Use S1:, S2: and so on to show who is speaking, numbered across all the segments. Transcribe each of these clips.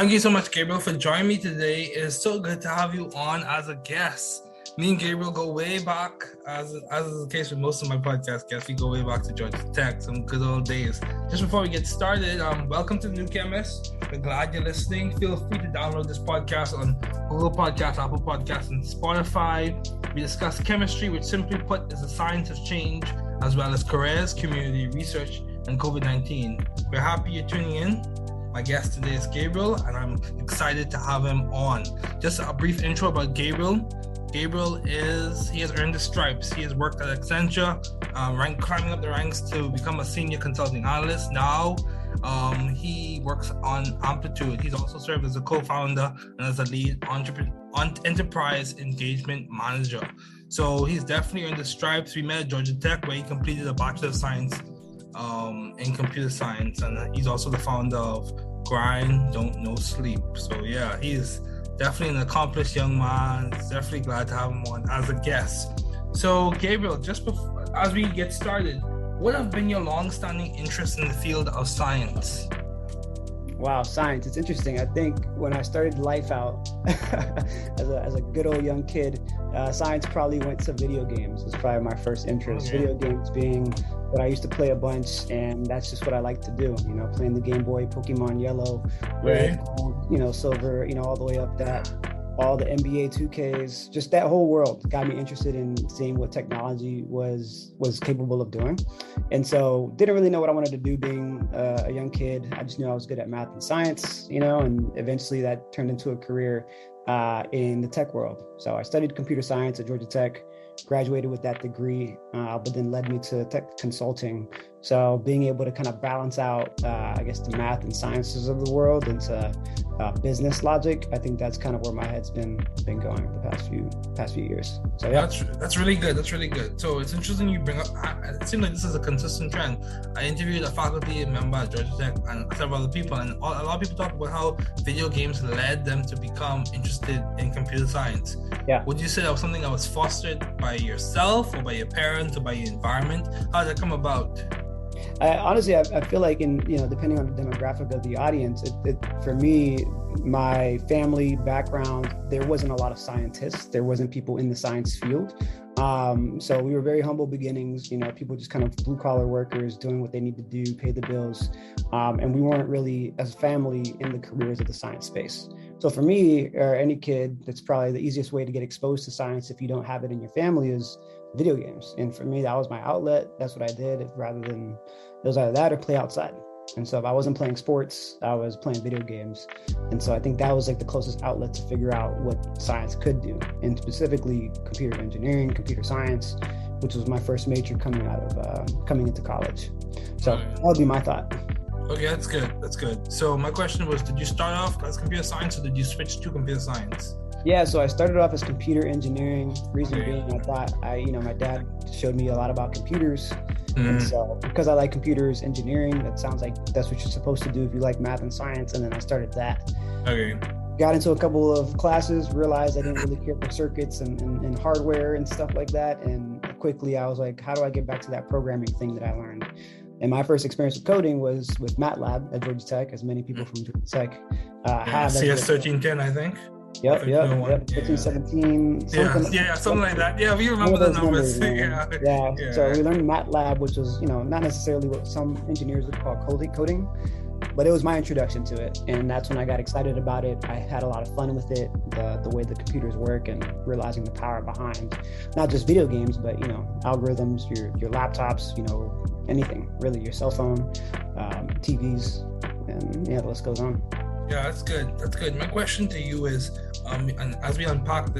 S1: Thank you so much, Gabriel, for joining me today. It's so good to have you on as a guest. Me and Gabriel go way back, as is the case with most of my podcast guests. We go way back to Georgia Tech, some good old days. Just before we get started, welcome to the new Chemist. We're glad you're listening. Feel free to download this podcast on Google Podcasts, Apple Podcasts, and Spotify. We discuss chemistry, which simply put is the science of change, as well as careers, community research, and COVID-19. We're happy you're tuning in. My guest today is Gabriel, and I'm excited to have him on. Just a brief intro about Gabriel. Gabriel he has earned the stripes. He has worked at Accenture, climbing up the ranks to become a senior consulting analyst. Now, he works on Amplitude. He's also served as a co-founder and as a lead enterprise engagement manager. So he's definitely earned the stripes. We met at Georgia Tech, where he completed a Bachelor of Science in computer science, and he's also the founder of Grind, Don't No Sleep. So yeah, he's definitely an accomplished young man. Definitely glad to have him on as a guest. So Gabriel, just before, as we get started, what have been your long-standing interest in the field of science?
S2: Wow, science. It's interesting. I think when I started life out as a good old young kid, science probably went to video games. It's probably my first interest. Okay. Video games being what I used to play a bunch, and that's just what I like to do. You know, playing the Game Boy, Pokemon Yellow, Red, Gold, Silver, all the way up all the NBA 2Ks, just that whole world got me interested in seeing what technology was capable of doing. And so didn't really know what I wanted to do being a young kid. I just knew I was good at math and science, and eventually that turned into a career in the tech world. So I studied computer science at Georgia Tech, graduated with that degree, but then led me to tech consulting. So being able to kind of balance out, the math and sciences of the world into business logic, I think that's kind of where my head's been going the past few years. So yeah,
S1: that's really good. That's really good. So it's interesting you bring up. It seems like this is a consistent trend. I interviewed a faculty member at Georgia Tech and several other people, and a lot of people talk about how video games led them to become interested in computer science.
S2: Yeah.
S1: Would you say that was something that was fostered by yourself, or by your parents, or by your environment? How did that come about?
S2: Honestly, I feel like depending on the demographic of the audience, for me, my family background, there wasn't a lot of scientists. There wasn't people in the science field. So we were very humble beginnings, people just kind of blue collar workers doing what they need to do, pay the bills. And we weren't really, as a family, in the careers of the science space. So for me, or any kid, that's probably the easiest way to get exposed to science if you don't have it in your family is video games. And for me, that was my outlet. That's what I did, rather than it was either that or play outside. And so if I wasn't playing sports, I was playing video games. And so I think that was like the closest outlet to figure out what science could do, and specifically computer engineering, computer science, which was my first major coming into college. So that would be my thought.
S1: Okay, that's good. That's good. So my question was, did you start off as computer science, or did you switch to computer science?
S2: Yeah, so I started off as computer engineering. Reason being, I thought my dad showed me a lot about computers. And so because I like computers engineering, that sounds like that's what you're supposed to do if you like math and science. And then I started that.
S1: Okay.
S2: Got into a couple of classes, realized I didn't really care for circuits and hardware and stuff like that. And quickly I was like, how do I get back to that programming thing that I learned? And my first experience with coding was with MATLAB at Georgia Tech, as many people from Georgia Tech have.
S1: CS 1310, I think.
S2: Yep. 15, 17.
S1: Something like that. Yeah, we remember the numbers.
S2: Yeah. So we learned MATLAB, which was, not necessarily what some engineers would call coding, but it was my introduction to it. And that's when I got excited about it. I had a lot of fun with it, the way the computers work, and realizing the power behind not just video games, but, algorithms, your laptops, anything really, your cell phone, TVs, and the list goes on.
S1: Yeah, that's good. That's good. My question to you is, and as we unpack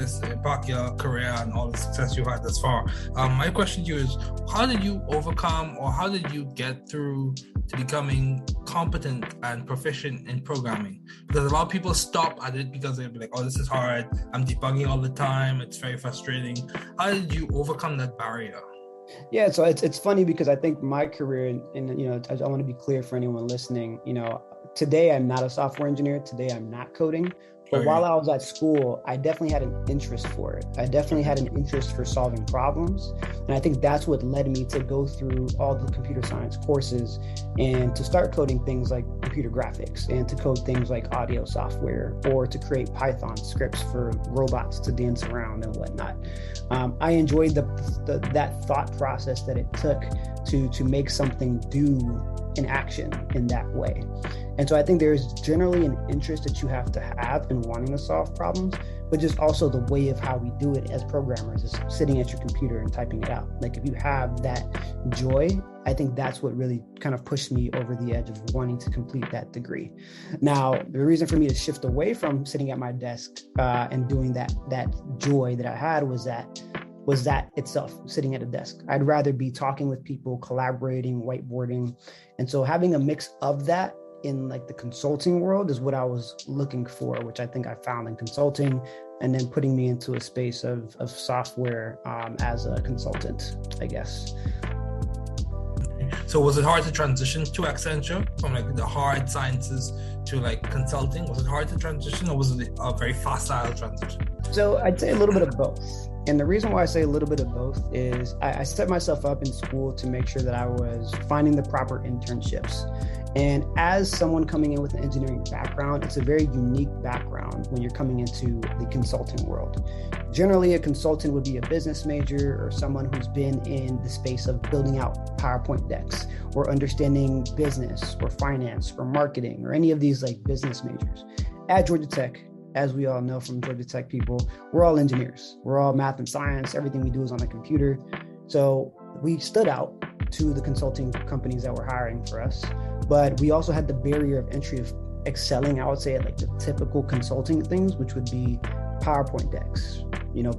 S1: your career and all the success you had thus far, my question to you is, how did you overcome, or how did you get through to becoming competent and proficient in programming? Because a lot of people stop at it because they'll be like, oh, this is hard. I'm debugging all the time. It's very frustrating. How did you overcome that barrier?
S2: Yeah, so it's funny because I think my career, and I want to be clear for anyone listening, today I'm not a software engineer. Today I'm not coding. But while I was at school, I definitely had an interest for it. I definitely had an interest for solving problems. And I think that's what led me to go through all the computer science courses and to start coding things like computer graphics and to code things like audio software or to create Python scripts for robots to dance around and whatnot. I enjoyed that thought process that it took to make something do an action in that way. And so I think there's generally an interest that you have to have in wanting to solve problems, but just also the way of how we do it as programmers is sitting at your computer and typing it out. Like if you have that joy, I think that's what really kind of pushed me over the edge of wanting to complete that degree. Now, the reason for me to shift away from sitting at my desk and doing that joy that I had was that itself, sitting at a desk. I'd rather be talking with people, collaborating, whiteboarding. And so having a mix of that in like the consulting world is what I was looking for, which I think I found in consulting, and then putting me into a space of software as a consultant, I guess.
S1: So was it hard to transition to Accenture from like the hard sciences to like consulting? Was it hard to transition, or was it a very facile transition?
S2: So I'd say a little bit of both. And the reason why I say a little bit of both is I set myself up in school to make sure that I was finding the proper internships. And as someone coming in with an engineering background, it's a very unique background when you're coming into the consulting world. Generally, a consultant would be a business major or someone who's been in the space of building out PowerPoint decks or understanding business or finance or marketing or any of these like business majors. At Georgia Tech, as we all know from Georgia Tech people, we're all engineers. We're all math and science. Everything we do is on the computer. So we stood out to the consulting companies that were hiring for us. But we also had the barrier of entry of excelling, I would say, at like the typical consulting things, which would be PowerPoint decks,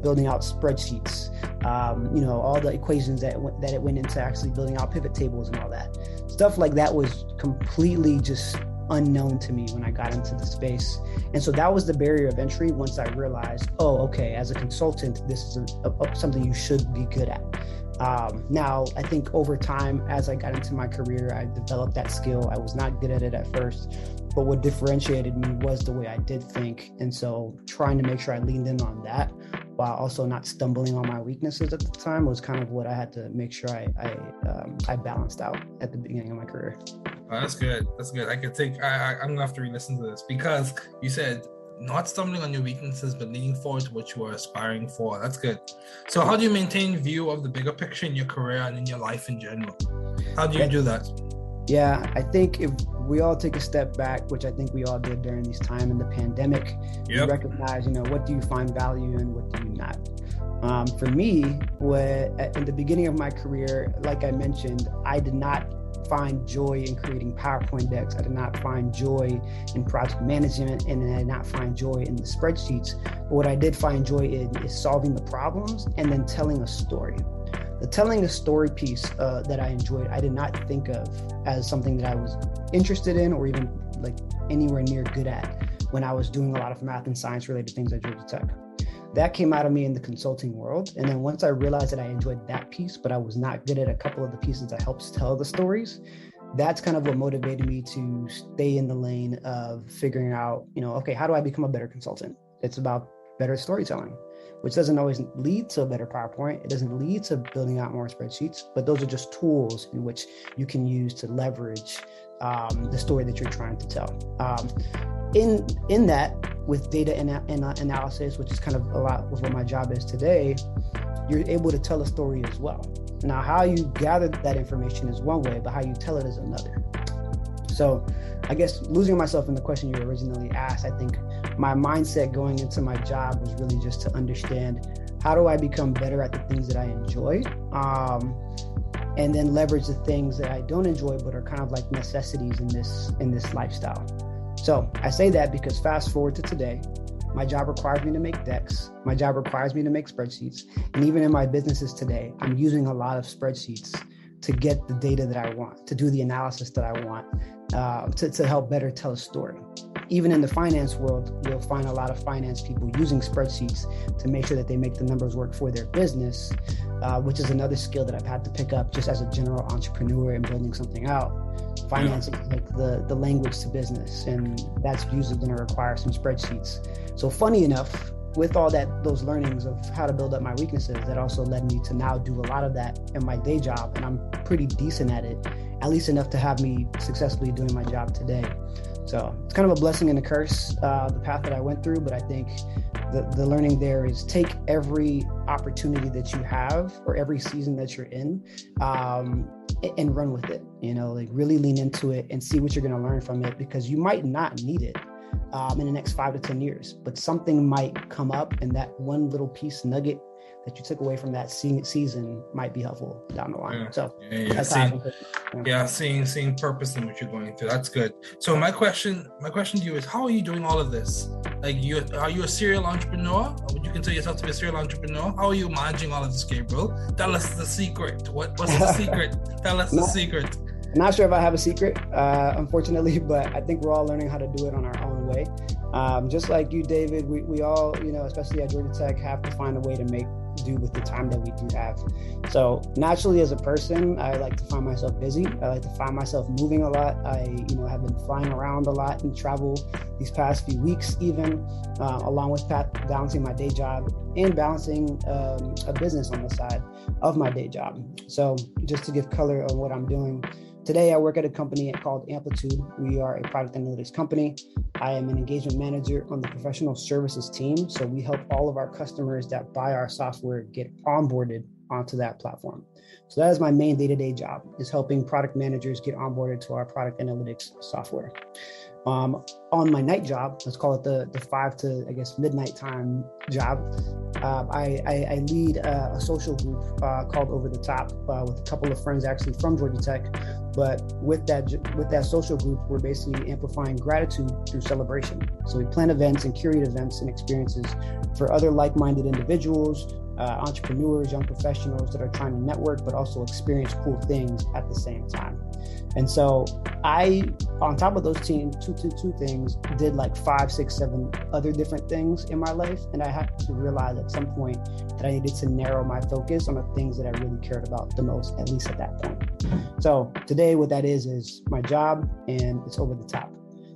S2: building out spreadsheets, all the equations that it went into actually building out pivot tables and all that. Stuff like that was completely just unknown to me when I got into the space. And so that was the barrier of entry once I realized, as a consultant, this is something you should be good at. Now, I think over time, as I got into my career, I developed that skill. I was not good at it at first, but what differentiated me was the way I did think. And so trying to make sure I leaned in on that while also not stumbling on my weaknesses at the time was kind of what I had to make sure I balanced out at the beginning of my career.
S1: Oh, that's good. That's good. I'm gonna have to re-listen to this because you said not stumbling on your weaknesses, but leaning forward to what you are aspiring for. That's good. So how do you maintain view of the bigger picture in your career and in your life in general? How do you do that?
S2: Yeah, I think if we all take a step back, which I think we all did during this time in the pandemic, you recognize, what do you find value in, what do you not? For me, in the beginning of my career, like I mentioned, I did not find joy in creating PowerPoint decks. I did not find joy in project management, and I did not find joy in the spreadsheets. But what I did find joy in is solving the problems and then telling a story. The telling a story piece that I enjoyed, I did not think of as something that I was interested in or even like anywhere near good at when I was doing a lot of math and science related things at Georgia Tech. That came out of me in the consulting world. And then once I realized that I enjoyed that piece, but I was not good at a couple of the pieces that helps tell the stories, that's kind of what motivated me to stay in the lane of figuring out, how do I become a better consultant? It's about better storytelling, which doesn't always lead to a better PowerPoint. It doesn't lead to building out more spreadsheets, but those are just tools in which you can use to leverage the story that you're trying to tell. In that, with data analysis, which is kind of a lot of what my job is today, you're able to tell a story as well. Now, how you gather that information is one way, but how you tell it is another. So I guess losing myself in the question you originally asked, I think my mindset going into my job was really just to understand how do I become better at the things that I enjoy, and then leverage the things that I don't enjoy but are kind of like necessities in this lifestyle. So I say that because fast forward to today, my job requires me to make decks. My job requires me to make spreadsheets. And even in my businesses today, I'm using a lot of spreadsheets to get the data that I want, to do the analysis that I want, to help better tell a story. even in the finance world, you'll find a lot of finance people using spreadsheets to make sure that they make the numbers work for their business, which is another skill that I've had to pick up just as a general entrepreneur and building something out. Finance is like the language to business, and that's usually going to require some spreadsheets. So funny enough, with all those learnings of how to build up my weaknesses, that also led me to now do a lot of that in my day job, and I'm pretty decent at it, at least enough to have me successfully doing my job today. So it's kind of a blessing and a curse, the path that I went through, but I think the learning there is take every opportunity that you have or every season that you're in, and run with it, like really lean into it and see what you're going to learn from it, because you might not need it in the next 5 to 10 years, but something might come up, and that one little piece nugget that you took away from that season might be helpful down the line.
S1: Seeing purpose in what you're going through. That's good. So my question to you is, how are you doing all of this? Like, are you a serial entrepreneur? Would you consider yourself to be a serial entrepreneur? How are you managing all of this, Gabriel? Tell us the secret. What's the secret? Tell us the secret.
S2: I'm not sure if I have a secret, unfortunately, but I think we're all learning how to do it on our own way. Just like you, David, we all, especially at Georgia Tech, have to find a way to make do with the time that we do have. So naturally, as a person, I like to find myself busy. I like to find myself moving a lot. I, have been flying around a lot and travel these past few weeks, even along with balancing my day job and balancing a business on the side of my day job. So just to give color on what I'm doing, today I work at a company called Amplitude. We are a product analytics company. I am an engagement manager on the professional services team. So we help all of our customers that buy our software get onboarded onto that platform. So that is my main day-to-day job, is helping product managers get onboarded to our product analytics software. On my night job, let's call it the 5 to, midnight time job, I lead a social group called Over the Top with a couple of friends actually from Georgia Tech. But with that social group, we're basically amplifying gratitude through celebration. So we plan events and curate events and experiences for other like-minded individuals, entrepreneurs, young professionals that are trying to network, but also experience cool things at the same time. And so I, on top of those two things, did like 5, 6, 7 other different things in my life. And I had to realize at some point that I needed to narrow my focus on the things that I really cared about the most, at least at that point. So today what that is my job, and it's Over the Top.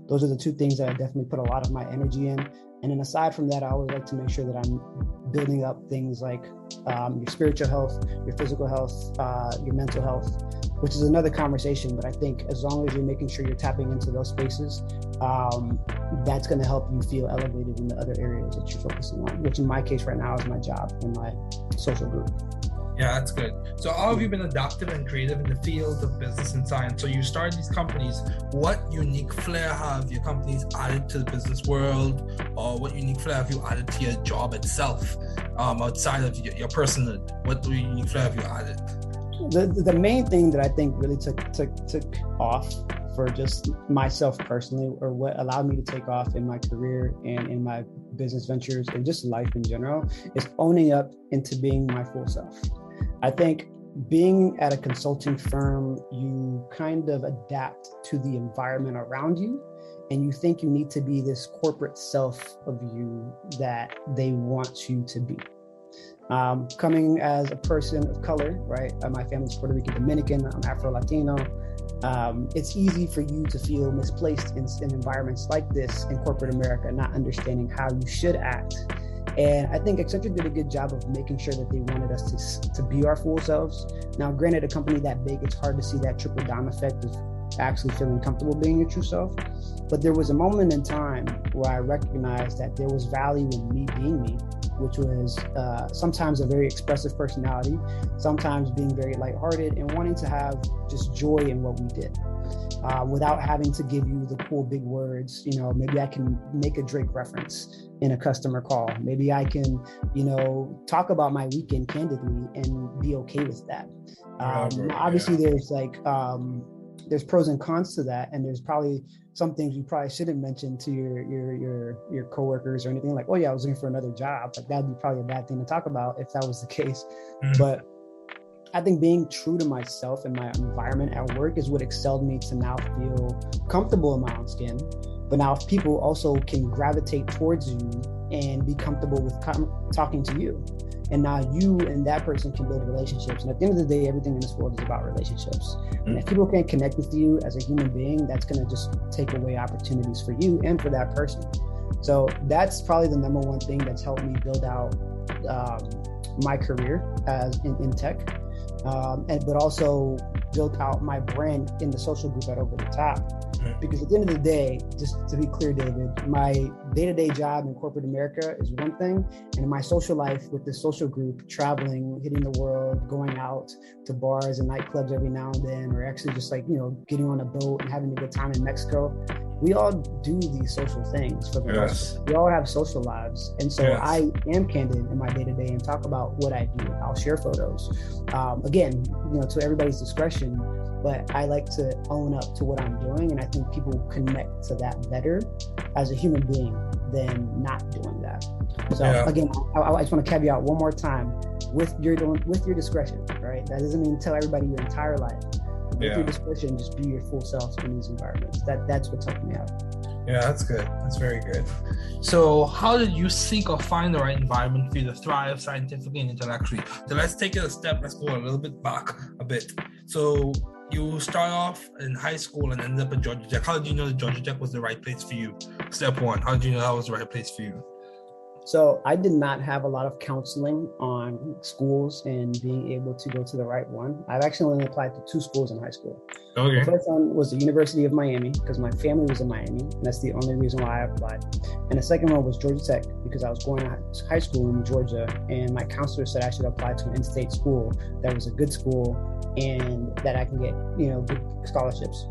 S2: Those are the 2 things that I definitely put a lot of my energy in. And then aside from that, I always like to make sure that I'm building up things like your spiritual health, your physical health, your mental health, which is another conversation. But I think as long as you're making sure you're tapping into those spaces, that's going to help you feel elevated in the other areas that you're focusing on, which in my case right now is my job and my social group.
S1: Yeah, that's good. So how have you been adaptive and creative in the field of business and science? So you started these companies. What unique flair have your companies added to the business world? Or what unique flair have you added to your job itself, outside of your personhood? What unique flair have you added?
S2: The main thing that I think really took off for just myself personally, or what allowed me to take off in my career and in my business ventures and just life in general, is owning up into being my full self. I think being at a consulting firm, you kind of adapt to the environment around you, and you think you need to be this corporate self of you that they want you to be. Coming as a person of color, right? My family's Puerto Rican Dominican, I'm Afro-Latino. It's easy for you to feel misplaced in environments like this in corporate America, not understanding how you should act. And I think Accenture did a good job of making sure that they wanted us to be our full selves. Now, granted, a company that big, it's hard to see that trickle down effect of actually feeling comfortable being your true self. But there was a moment in time where I recognized that there was value in me being me, which was sometimes a very expressive personality, sometimes being very lighthearted and wanting to have just joy in what we did. Without having to give you the cool big words, maybe I can make a Drake reference in a customer call. Maybe I can, talk about my weekend candidly and be okay with that. Obviously, there's pros and cons to that, and there's probably some things you probably shouldn't mention to your coworkers or anything, like, oh yeah, I was looking for another job. Like that'd be probably a bad thing to talk about if that was the case. Mm-hmm. But I think being true to myself and my environment at work is what excelled me to now feel comfortable in my own skin. But now if people also can gravitate towards you and be comfortable with talking to you, and now you and that person can build relationships. And at the end of the day, everything in this world is about relationships. And if people can't connect with you as a human being, that's going to just take away opportunities for you and for that person. So that's probably the number one thing that's helped me build out my career as in tech, but also built out my brand in the social group at Over the Top. Because at the end of the day, just to be clear, David, my day-to-day job in corporate America is one thing, and my social life with this social group, traveling, hitting the world, going out to bars and nightclubs every now and then, or actually just like, getting on a boat and having a good time in Mexico. We all do these social things for the most. We all have social lives. And so I am candid in my day-to-day and talk about what I do. I'll share photos. Again, to everybody's discretion, but I like to own up to what I'm doing. And I think people connect to that better as a human being than not doing that. So again, I just want to caveat one more time with your discretion, right? That doesn't mean tell everybody your entire life. With your discretion, just be your full self in these environments. That's what's helping me out. Yeah,
S1: that's good. That's very good. So how did you seek or find the right environment for you to thrive scientifically and intellectually? So let's take it a step. Let's go a little bit back a bit. So you start off in high school and ended up at Georgia Tech. How did you know that Georgia Tech was the right place for you? Step one, how did you know that was the right place for you?
S2: So I did not have a lot of counseling on schools and being able to go to the right one. I've actually only applied to 2 schools in high school.
S1: Okay.
S2: The first one was the University of Miami because my family was in Miami, and that's the only reason why I applied. And the second one was Georgia Tech because I was going to high school in Georgia, and my counselor said I should apply to an in-state school that was a good school and that I can get, good scholarships.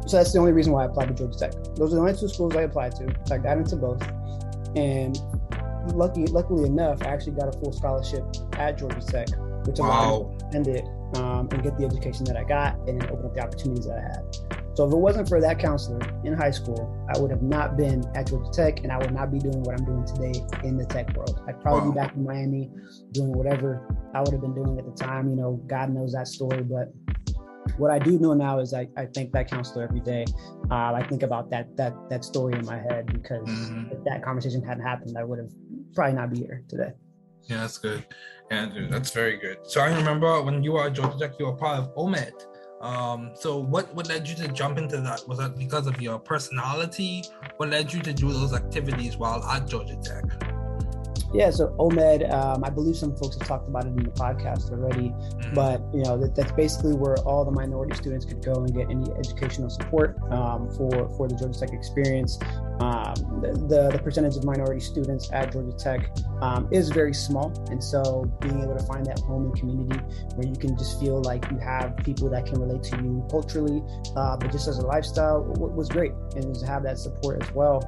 S2: So that's the only reason why I applied to Georgia Tech. Those are the only 2 schools I applied to. So I got into both. And luckily enough, I actually got a full scholarship at Georgia Tech, which allowed me to end it and get the education that I got and then open up the opportunities that I had. So if it wasn't for that counselor in high school, I would have not been at Georgia Tech, and I would not be doing what I'm doing today in the tech world. I'd probably be back in Miami doing whatever I would have been doing at the time. God knows that story, but what I do know now is I thank that counselor every day. I think about that story in my head because if that conversation hadn't happened, I would have probably not be here today.
S1: Yeah, that's good. Andrew, that's very good. So I remember when you were at Georgia Tech, you were part of OMED. So what led you to jump into that? Was that because of your personality? What led you to do those activities while at Georgia Tech?
S2: Yeah, so OMED, I believe some folks have talked about it in the podcast already, but that's basically where all the minority students could go and get any educational support for the Georgia Tech experience. The percentage of minority students at Georgia Tech is very small, and so being able to find that home and community where you can just feel like you have people that can relate to you culturally, but just as a lifestyle was great, and to have that support as well.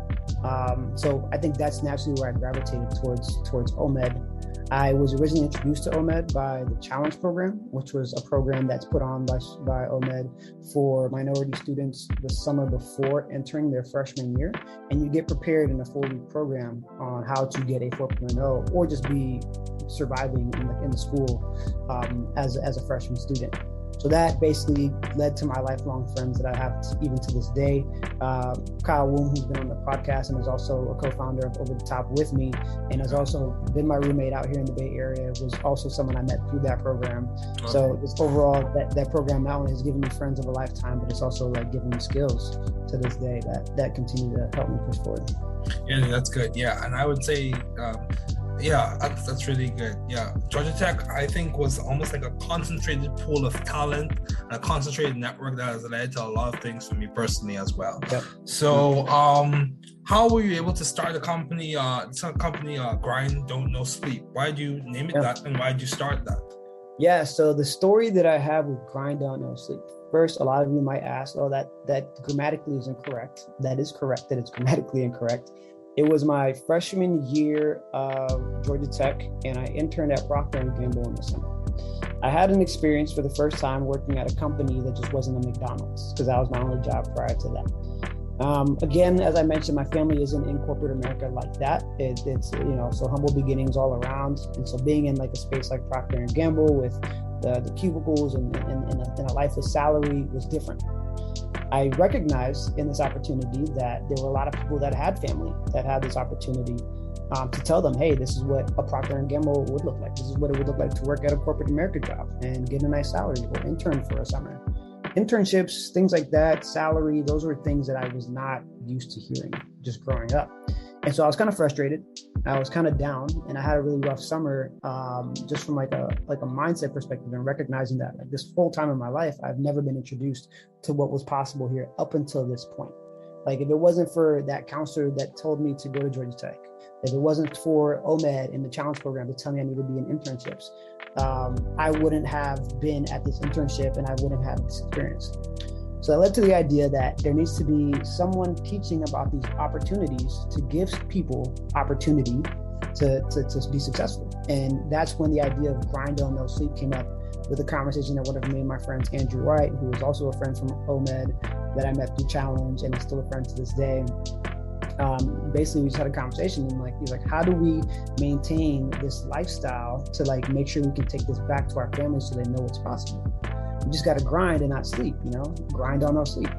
S2: So I think that's naturally where I gravitated towards OMED. I was originally introduced to OMED by the Challenge program, which was a program that's put on by OMED for minority students the summer before entering their freshman year. And you get prepared in a 4-week program on how to get a 4.0 or just be surviving in the school as a freshman student. So that basically led to my lifelong friends that I have even to this day. Kyle Woom, who's been on the podcast and is also a co-founder of Over the Top with me, and has also been my roommate out here in the Bay Area, was also someone I met through that program. Okay. So it's overall, that program not only has given me friends of a lifetime, but it's also like giving me skills to this day that continue to help me push forward.
S1: Yeah, that's good. Yeah, and I would say, that's really good. Yeah, Georgia Tech, I think, was almost like a concentrated pool of talent, a concentrated network that has led to a lot of things for me personally as well. Yep. So, how were you able to start a company? Grind, Don't, No Sleep. Why did you name it that, and why did you start that?
S2: Yeah, so the story that I have with Grind, Don't, No Sleep. First, a lot of you might ask, that grammatically is incorrect. That is correct, that it's grammatically incorrect. It was my freshman year of Georgia Tech, and I interned at Procter & Gamble in the summer. I had an experience for the first time working at a company that just wasn't a McDonald's, because that was my only job prior to that. Again, as I mentioned, my family isn't in corporate America like that. It's so humble beginnings all around. And so being in like a space like Procter & Gamble with the cubicles and a lifeless salary was different. I recognized in this opportunity that there were a lot of people that had family that had this opportunity to tell them, hey, this is what a Procter & Gamble would look like. This is what it would look like to work at a corporate America job and get a nice salary or intern for a summer. Internships, things like that, salary, those were things that I was not used to hearing just growing up. And so I was kind of frustrated. I was kind of down, and I had a really rough summer, just from like a mindset perspective, and recognizing that like this whole time in my life, I've never been introduced to what was possible here up until this point. Like if it wasn't for that counselor that told me to go to Georgia Tech, if it wasn't for OMED and the challenge program to tell me I need to be in internships, I wouldn't have been at this internship and I wouldn't have this experience. So that led to the idea that there needs to be someone teaching about these opportunities to give people opportunity to be successful. And that's when the idea of grind on no sleep came up, with a conversation that one of me and my friends, Andrew White, who was also a friend from OMED that I met through Challenge and is still a friend to this day. Basically we just had a conversation and he's like, how do we maintain this lifestyle to like make sure we can take this back to our families so they know it's possible? You just got to grind and not sleep, grind on no sleep.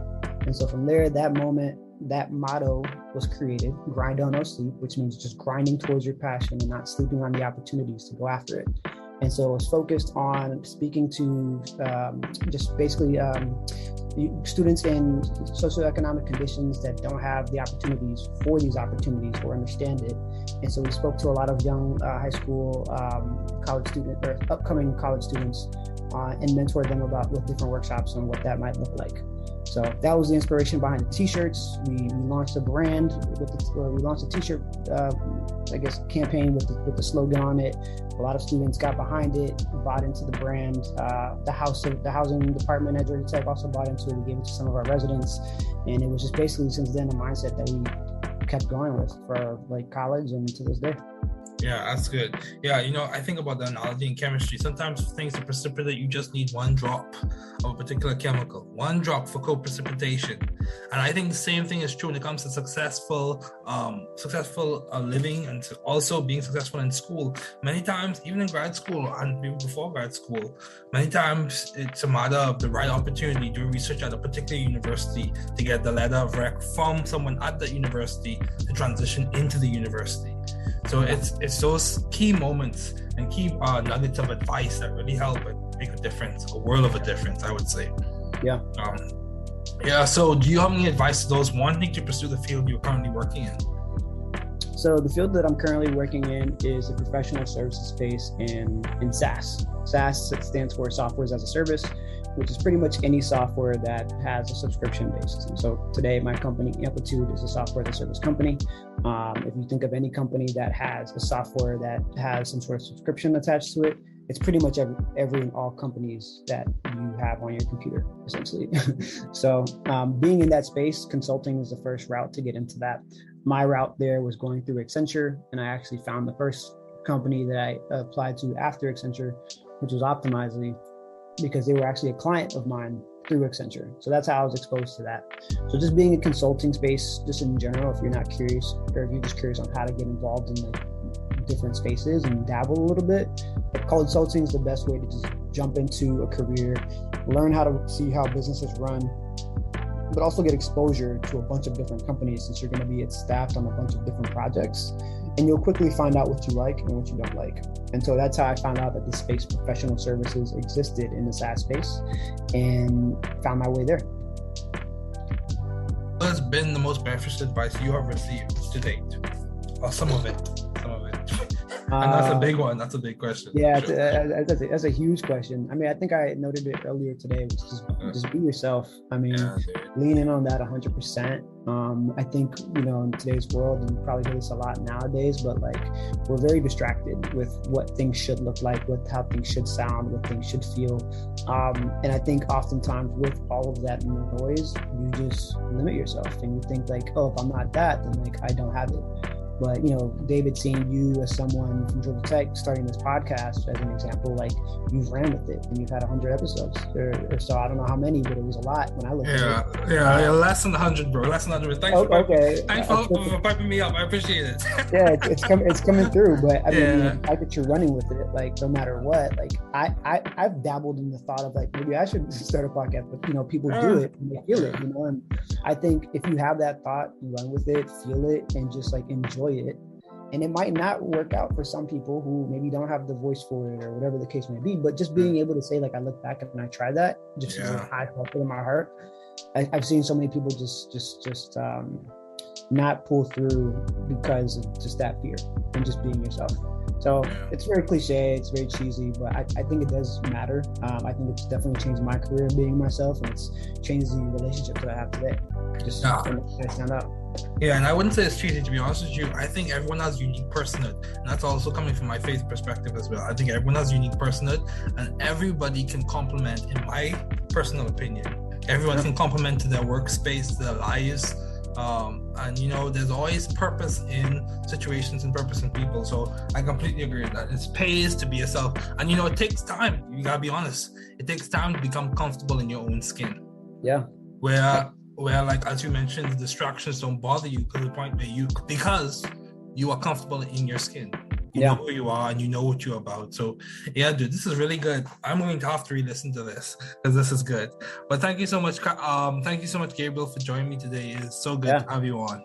S2: And so from there, that moment, that motto was created, grind on no sleep, which means just grinding towards your passion and not sleeping on the opportunities to go after it. And so it was focused on speaking to just basically students in socioeconomic conditions that don't have the opportunities for these opportunities or understand it. And so we spoke to a lot of young high school college students or upcoming college students and mentored them about with different workshops and what that might look like. So that was the inspiration behind the t-shirts. We launched a brand we launched a t-shirt, campaign with the slogan on it. A lot of students got behind it, bought into the brand. The housing department at Georgia Tech also bought into it and gave it to some of our residents. And it was just basically since then a mindset that we kept going with for like college and to this day.
S1: Yeah, that's good. Yeah, I think about the analogy in chemistry. Sometimes things to precipitate, you just need one drop of a particular chemical, one drop for co-precipitation. And I think the same thing is true when it comes to successful living and also being successful in school. Many times, even in grad school and even before grad school, many times it's a matter of the right opportunity, do research at a particular university to get the letter of rec from someone at the university to transition into the university. So it's those key moments and key nuggets of advice that really help and make a difference, a world of a difference, I would say.
S2: Yeah.
S1: So do you have any advice to those wanting to pursue the field you're currently working in?
S2: So the field that I'm currently working in is a professional services space in SaaS. SaaS stands for Software as a Service, which is pretty much any software that has a subscription base. And so today, my company, Amplitude, is a software as a service company. If you think of any company that has a software that has some sort of subscription attached to it, it's pretty much every and all companies that you have on your computer, essentially. So being in that space, consulting is the first route to get into that. My route there was going through Accenture, and I actually found the first company that I applied to after Accenture, which was Optimizely, because they were actually a client of mine through Accenture. So that's how I was exposed to that. So just being in consulting space, just in general, if you're not curious, or if you're just curious on how to get involved in like different spaces and dabble a little bit, like consulting is the best way to just jump into a career, learn how to see how businesses run, but also get exposure to a bunch of different companies since you're going to be staffed on a bunch of different projects. And you'll quickly find out what you like and what you don't like. And so that's how I found out that this space, professional services, existed in the SaaS space, and found my way there.
S1: What has been the most beneficial advice you have received to date? Or some of it. And that's a big one. That's a big question.
S2: Yeah, sure. That's a huge question. I mean, I think I noted it earlier today, which is just be yourself. I mean, lean in on that 100%. I think, in today's world, and you probably hear this a lot nowadays, but like we're very distracted with what things should look like, with how things should sound, what things should feel. And I think oftentimes with all of that noise, you just limit yourself and you think like, oh, if I'm not that, then like I don't have it. But, David, seeing you as someone from Georgia Tech starting this podcast as an example, like you've ran with it and you've had 100 episodes or so. I don't know how many, but it was a lot when I looked at it.
S1: Yeah, less than 100, bro. Less than 100. Thanks for piping me up. I appreciate it.
S2: Yeah, it's coming through. But I mean, the fact that you're running with it, like no matter what, like I've dabbled in the thought of like maybe I should start a podcast, but people do it and they feel it, and I think if you have that thought, you run with it, feel it, and just like enjoy it. And it might not work out for some people who maybe don't have the voice for it or whatever the case may be, but just being able to say like I look back and I tried that, just I felt it in my heart. I've seen so many people just not pull through because of just that fear and just being yourself. So it's very cliche, it's very cheesy, but I think it does matter. I think it's definitely changed my career being myself, and it's changed the relationships that I have today. Just stand out.
S1: Yeah, and I wouldn't say it's cheesy, to be honest with you. I think everyone has unique personhood, and that's also coming from my faith perspective as well. I think everyone has unique personhood, and everybody can complement, in my personal opinion. Everyone can complement to their workspace, their lives. And there's always purpose in situations and purpose in people. So I completely agree with that. It pays to be yourself, and it takes time. You gotta be honest. It takes time to become comfortable in your own skin.
S2: Yeah.
S1: Where like as you mentioned, the distractions don't bother you to the point where because you are comfortable in your skin. You know who you are and you know what you're about. So yeah, dude, this is really good. I'm going to have to re-listen to this because this is good. But thank you so much. Thank you so much, Gabriel, for joining me today. It's so good to have you on.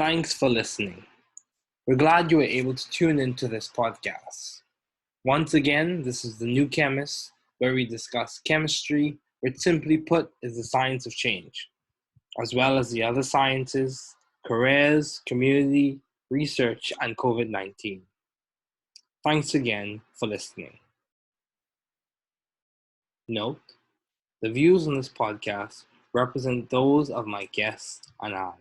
S1: Thanks for listening. We're glad you were able to tune into this podcast. Once again, this is the New Chemist, where we discuss chemistry, which simply put is the science of change, as well as the other sciences, careers, community, research, and COVID-19. Thanks again for listening. Note, the views on this podcast represent those of my guests and I.